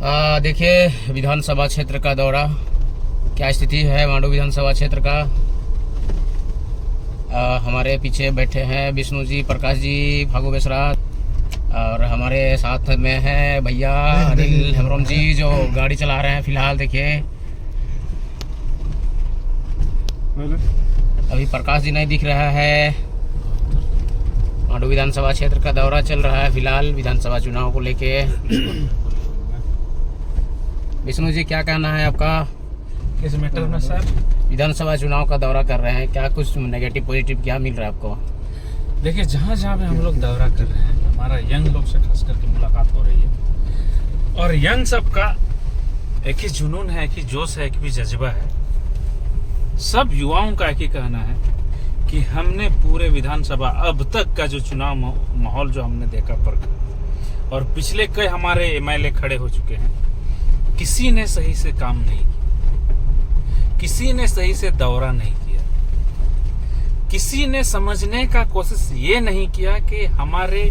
देखिए विधानसभा क्षेत्र का दौरा, क्या स्थिति है मांडू विधानसभा क्षेत्र का। हमारे पीछे बैठे हैं विष्णु जी, प्रकाश जी, फागू बेसरा, और हमारे साथ में है भैया अनिल हेम्ब्रम जी जो गाड़ी चला रहे हैं फिलहाल। देखिए अभी प्रकाश जी नहीं दिख रहा है। मांडू विधानसभा क्षेत्र का दौरा चल रहा है फिलहाल विधानसभा चुनाव को लेके। विष्णु जी क्या कहना है आपका किस मैटर में सर? विधानसभा चुनाव का दौरा कर रहे हैं, क्या कुछ नेगेटिव पॉजिटिव क्या मिल रहा है आपको? देखिए जहाँ जहाँ पे हम लोग दौरा कर रहे हैं, हमारा यंग लोग से खास करके मुलाकात हो रही है, और यंग सबका एक ही जुनून है, एक ही जोश है, एक भी जज्बा है। सब युवाओं का एक ही कहना है कि हमने पूरे विधानसभा अब तक का जो चुनाव माहौल जो हमने देखा परखा, और पिछले कई हमारे एमएलए खड़े हो चुके हैं, किसी ने सही से काम नहीं किया, किसी ने सही से दौरा नहीं किया, किसी ने समझने का कोशिश ये नहीं किया कि हमारे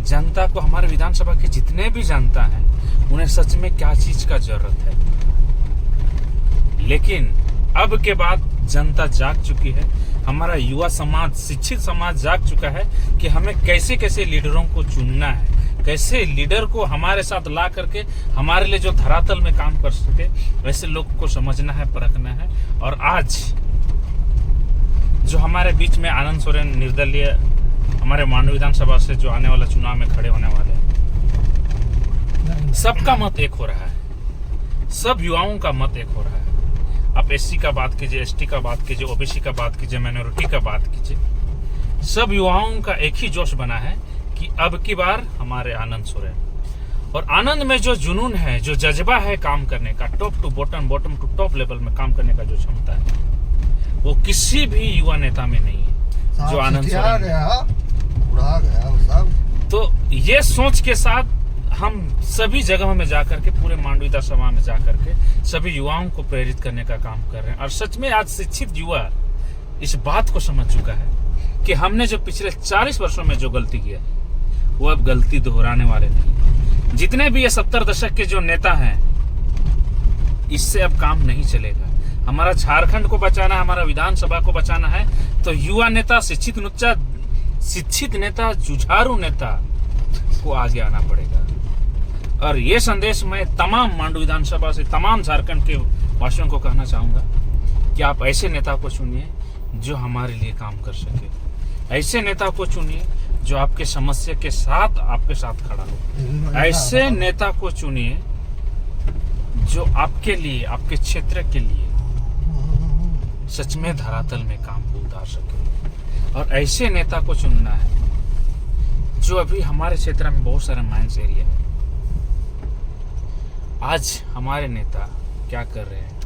जनता को, हमारे विधानसभा के जितने भी जनता हैं, उन्हें सच में क्या चीज का जरूरत है। लेकिन अब के बाद जनता जाग चुकी है, हमारा युवा समाज, शिक्षित समाज जाग चुका है कि हमें कैसे कैसे लीडरों को चुनना है, कैसे लीडर को हमारे साथ ला करके हमारे लिए जो धरातल में काम कर सके, वैसे लोग को समझना है, परखना है। और आज जो हमारे बीच में आनंद सोरेन निर्दलीय हमारे मांडू विधानसभा से जो आने वाला चुनाव में खड़े होने वाले हैं, सबका मत एक हो रहा है, सब युवाओं का मत एक हो रहा है। आप एससी का बात कीजिए, एसटी का बात कीजिए, ओबीसी का बात कीजिए, माइनॉरिटी का बात कीजिए, सब युवाओं का एक ही जोश बना है कि अब की बार हमारे आनंद सोरेन। और आनंद में जो जुनून है, जो जज्बा है काम करने का, top to bottom, bottom to top level में काम करने का जो क्षमता है, वो किसी भी युवा नेता में नहीं है जो आनंद सोरेन है। तो ये सोच के साथ हम सभी जगहों में जाकर के, पूरे मांडू विधानसभा में जाकर के सभी युवाओं को प्रेरित करने का काम कर रहे हैं। और सच में आज शिक्षित युवा इस बात को समझ चुका है कि हमने जो पिछले 40 वर्षों में जो गलती किया, वो अब गलती दोहराने वाले नहीं। जितने भी ये 70 दशक के जो नेता हैं, इससे अब काम नहीं चलेगा। हमारा झारखंड को बचाना है, हमारा विधानसभा को बचाना है, तो युवा नेता, शिक्षित नेता, जुझारू नेता को आगे आना पड़ेगा। और ये संदेश मैं तमाम मांडू विधानसभा से, तमाम झारखंड के वासियों को कहना चाहूंगा कि आप ऐसे नेता को चुनिए जो हमारे लिए काम कर सके। ऐसे नेता को चुनिए जो आपके समस्या के साथ आपके साथ खड़ा हो। ऐसे नेता को चुनिए जो आपके लिए, आपके क्षेत्र के लिए सच में धरातल में काम को उतार सके। और ऐसे नेता को चुनना है जो अभी हमारे क्षेत्र में बहुत सारे माइंस एरिया है। आज हमारे नेता क्या कर रहे हैं?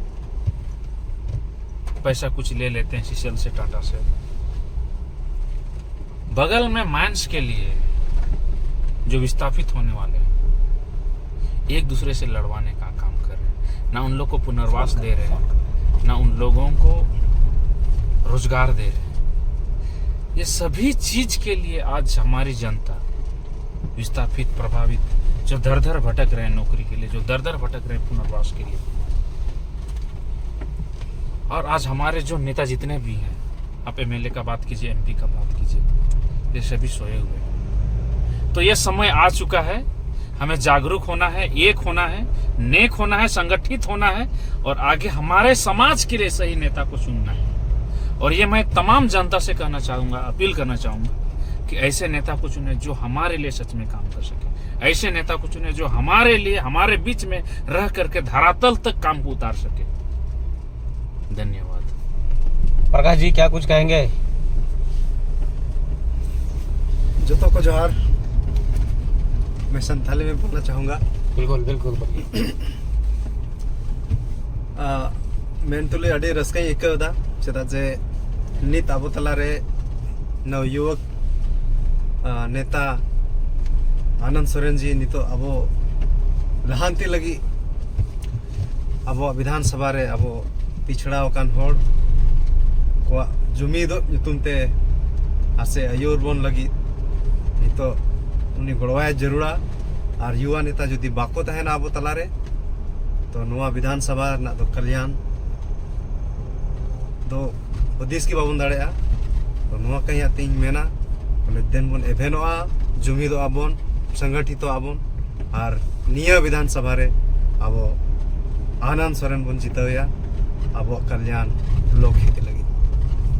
पैसा कुछ ले लेते हैं सीशल से, टाटा से, बगल में माइंस के लिए जो विस्थापित होने वाले हैं, एक दूसरे से लड़वाने का काम कर रहे हैं। ना उन लोग को पुनर्वास दे रहे हैं, ना उन लोगों को रोजगार दे रहे हैं। ये सभी चीज के लिए आज हमारी जनता विस्थापित, प्रभावित, जो दर दर भटक रहे हैं नौकरी के लिए, जो दर दर भटक रहे हैं पुनर्वास के लिए। और आज हमारे जो नेता जितने भी हैं, आप एमएलए का बात कीजिए, एमपी का बात कीजिए, ये सभी सोए हुए हैं। तो ये समय आ चुका है, हमें जागरूक होना है, एक होना है, नेक होना है, संगठित होना है, और आगे हमारे समाज के लिए सही नेता को चुनना है। और ये मैं तमाम जनता से कहना चाहूंगा, अपील करना चाहूंगा कि ऐसे नेता को चुने जो हमारे लिए सच में काम कर सके। ऐसे नेता को चुने जो हमारे लिए, हमारे बीच में रह करके धरातल तक काम को उतार सके। धन्यवाद। प्रकाश जी क्या कुछ कहेंगे? जोतो को जोहार। मैं संथाली में बोलना चाहूँगा। बिल्कुल बिल्कुल। मेन तुले अड़ी रस्काई इकदा चेदा जे नित आबो तलारे नवयुवक नेता आनंद सोरेन जी नितो आबो लहांती लगी आबो विधानसभा रे आबो पिछड़ा वकान होड़ को जुमीदो ᱧᱩᱛᱩᱢ आसे आयुर बन लगी नितो उनी गड़वाय जरूरा और युवा नेता जुदी बाको तहना अब तलारे तो नवा विधानसभा तो कल्याण तो हदीस की बाबन दाड़े तो नवा कहीं तीन मेना बोले दिन बन एभेनोआ जुमिदो आबन संगठित आबन और निया विधानसभा रे अब आनंद सोरेन बन जितवया अब कल्याण लोक हित लगी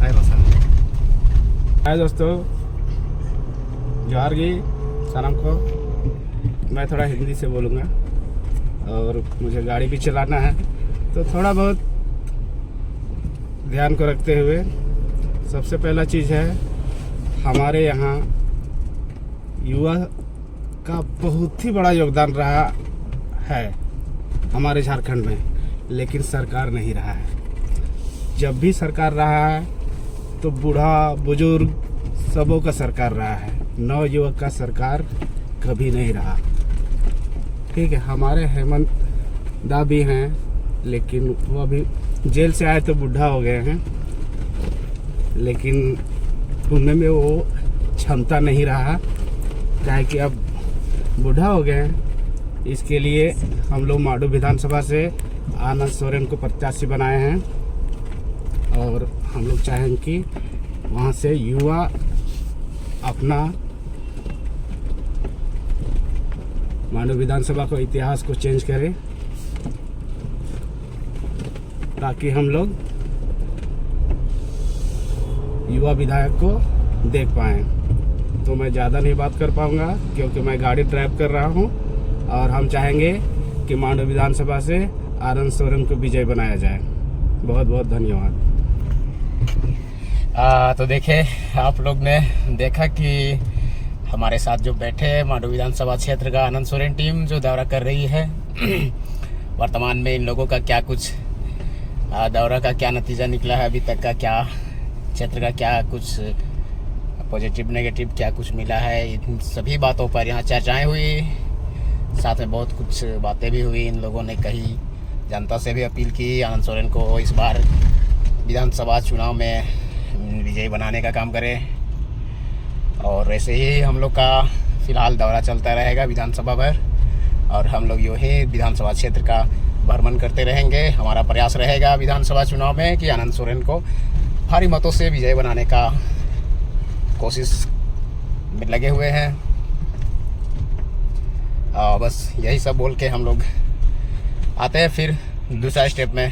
आए मसा हाय दोस्तों, जोहार गी सलाम को। मैं थोड़ा हिंदी से बोलूँगा और मुझे गाड़ी भी चलाना है, तो थोड़ा बहुत ध्यान को रखते हुए सबसे पहला चीज़ है, हमारे यहाँ युवा का बहुत ही बड़ा योगदान रहा है हमारे झारखंड में, लेकिन सरकार नहीं रहा है। जब भी सरकार रहा है तो बूढ़ा बुजुर्ग सबों का सरकार रहा है, नवयुवक का सरकार कभी नहीं रहा। ठीक है, हमारे हेमंत दा भी हैं, लेकिन वो अभी जेल से आए तो बूढ़ा हो गए हैं, लेकिन उनमें में वो क्षमता नहीं रहा, क्या है कि अब बूढ़ा हो गए हैं। इसके लिए हम लोग मांडू विधानसभा से आनंद सोरेन को प्रत्याशी बनाए हैं और हम लोग चाहेंगे कि वहाँ से युवा अपना मांडू विधानसभा को इतिहास को चेंज करे, ताकि हम लोग युवा विधायक को देख पाएँ। तो मैं ज़्यादा नहीं बात कर पाऊँगा क्योंकि मैं गाड़ी ड्राइव कर रहा हूँ और हम चाहेंगे कि मांडू विधानसभा से आनंद सोरेन को विजय बनाया जाए। बहुत बहुत धन्यवाद। तो देखे आप लोग ने देखा कि हमारे साथ जो बैठे मांडू विधानसभा क्षेत्र का आनंद सोरेन टीम जो दौरा कर रही है वर्तमान में इन लोगों का क्या कुछ दौरा का क्या नतीजा निकला है, अभी तक का क्या क्षेत्र का क्या कुछ पॉजिटिव नेगेटिव क्या कुछ मिला है, इन सभी बातों पर यहाँ चर्चाएं हुई। साथ में बहुत कुछ बातें भी हुई। इन लोगों ने कही जनता से भी अपील की आनंद सोरेन को इस बार विधानसभा चुनाव में विजयी बनाने का काम करें। और ऐसे ही हम लोग का फिलहाल दौरा चलता रहेगा विधानसभा भर, और हम लोग यूँ ही विधानसभा क्षेत्र का भ्रमण करते रहेंगे। हमारा प्रयास रहेगा विधानसभा चुनाव में कि आनंद सोरेन को भारी मतों से विजय बनाने का कोशिश में लगे हुए हैं। बस यही सब बोल के हम लोग आते हैं फिर दूसरा स्टेप में।